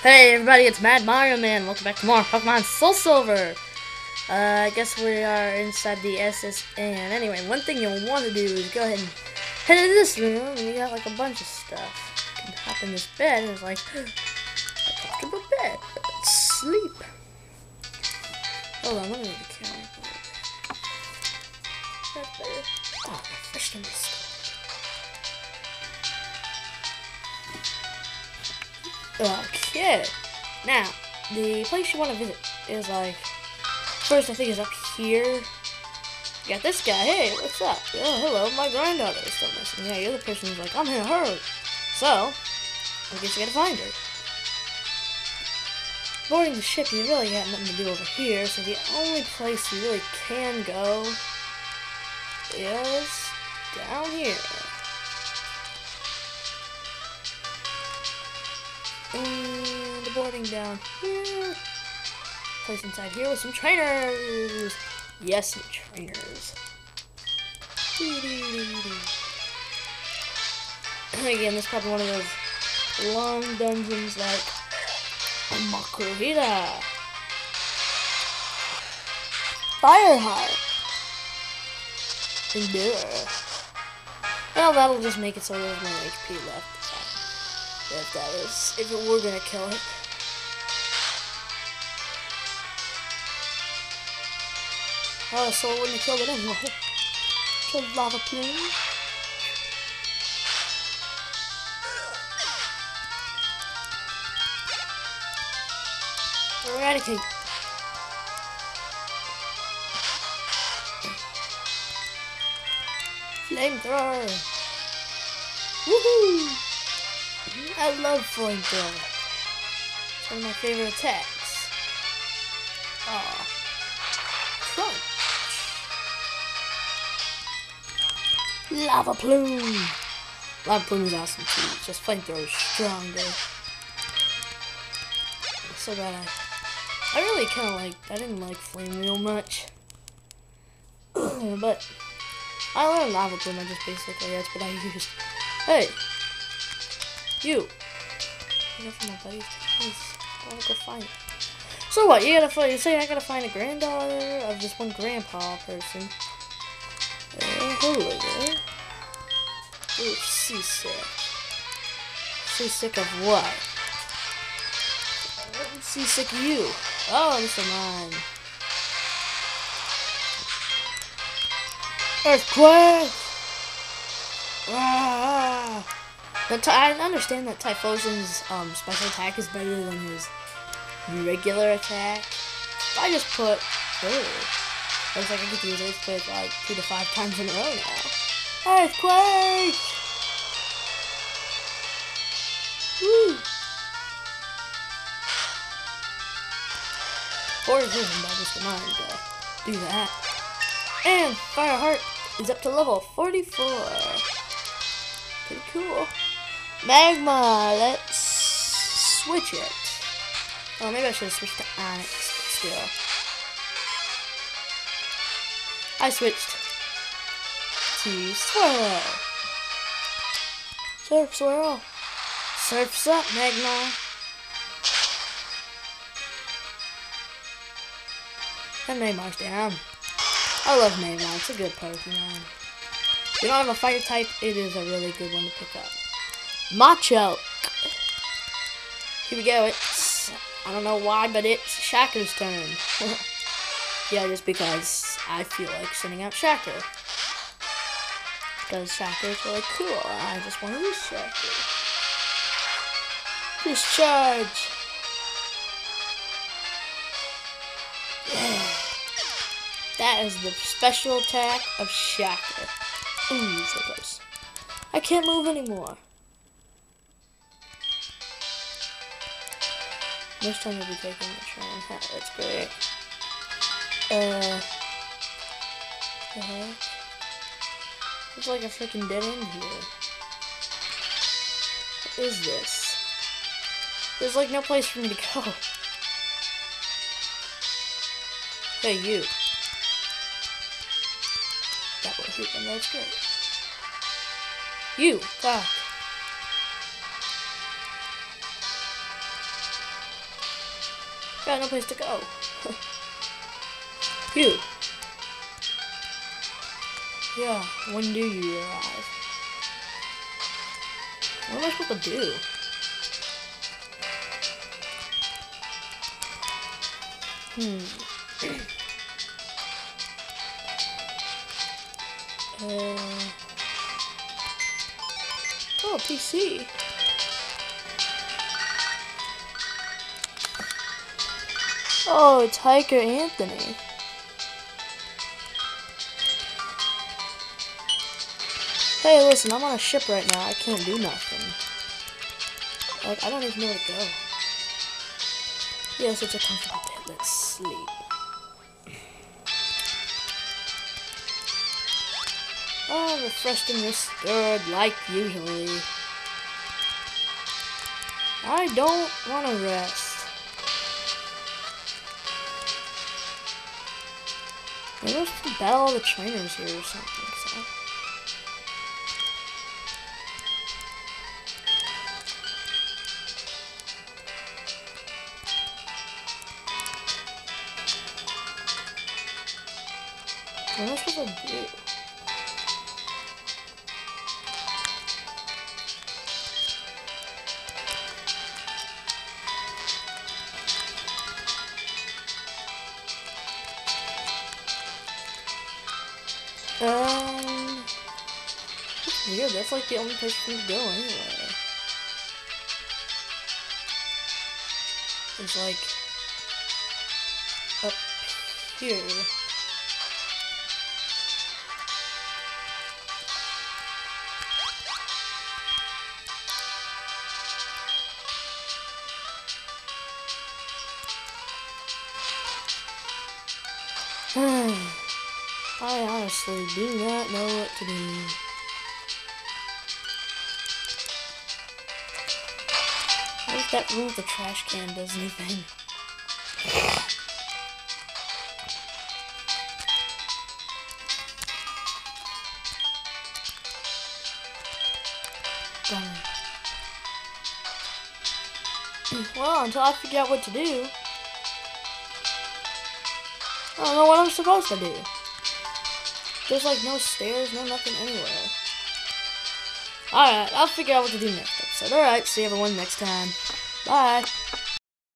Hey everybody, it's Mad Mario Man. Welcome back to more Pokemon Soul Silver. I guess we are inside the SSN. Anyway, one thing you'll want to do is go ahead and head into this room, and you got like a bunch of stuff. You can hop in this bed, and it's like a comfortable bed. Let's sleep. Hold on, let me move the camera a little bit. That's better. Oh, refresh my skull. Okay, now the place you want to visit is like first I think is up here. You got this guy. Hey, what's up? Oh, hello, my granddaughter is still missing. Yeah, the other person is like, I'm in a hurry. So I guess you gotta find her. Boarding the ship, you really got nothing to do over here. So the only place you really can go is down here. And the boarding down here. Place inside here with some trainers. Yes, some trainers. Again, this is probably one of those long dungeons like Makuhita. Fireheart. Endure. Well, that'll just make it so there's no HP left. If it were gonna kill it. Oh, so it wouldn't have killed it anyway. Killed lava plume. Eradicate. Flamethrower. Woohoo! I love flamethrower. It's one of my favorite attacks. Aw. Crunch. Lava plume. Lava plume is awesome too. It's just flamethrower is stronger. So bad. I really kind of I didn't like flame real much. But I learned lava plume. That's what I used. Hey. You from my buddy's place. I wanna go find it. So what? You say I gotta find a granddaughter of this one grandpa person. Hello there. Ooh, seasick. Seasick of what? I'm seasick of you. Oh, this is mine. Earthquake! Ah! I understand that Typhlosion's special attack is better than his regular attack. I just put... Oh. Looks like I get to use Earthquake like 2 to 5 times in a row now. Earthquake! Woo! 4 decision by Mr. Mind to do that. And Fireheart is up to level 44. Pretty cool. Magma, let's switch it. Oh, maybe I should have switched to Onyx, but still. I switched to Swirl. Surf, Swirl. Surf's up, Magma. And Magmar's down. I love Magmar, it's a good Pokemon. If you don't have a fire type, it is a really good one to pick up. Machoke. Here we go. I don't know why, but it's Shacker's turn. Yeah, just because I feel like sending out Shacker. Because Shacker is really cool. I just want to use Shacker. Discharge. Yeah. That is the special attack of Shacker. Ooh, so close. I can't move anymore. This time we'll be taking the train. That's great. The heck? It's like a freaking dead end here. What is this? There's like no place for me to go. Hey, you. That will hit them, that's great. You, fuck. Got no place to go. You. Yeah, when do you arrive? What am I supposed to do? Oh, PC. Oh, it's Hiker Anthony. Hey, listen, I'm on a ship right now. I can't do nothing. Like, I don't even know where to go. Yes, it's a comfortable bed. Let's sleep. Oh, refreshed and restored like usually. I don't want to rest. Maybe I'm supposed to battle all the trainers here or something. So. What am I supposed to do? That's weird. That's like the only place for me to go anyway. It's like up here. I honestly do not know what to do. What if that room with the trash can does anything? Well, until I figure out what to do, I don't know what I'm supposed to do. There's like no stairs, no nothing anywhere. Alright, I'll figure out what to do next episode. Alright, see everyone next time. Bye.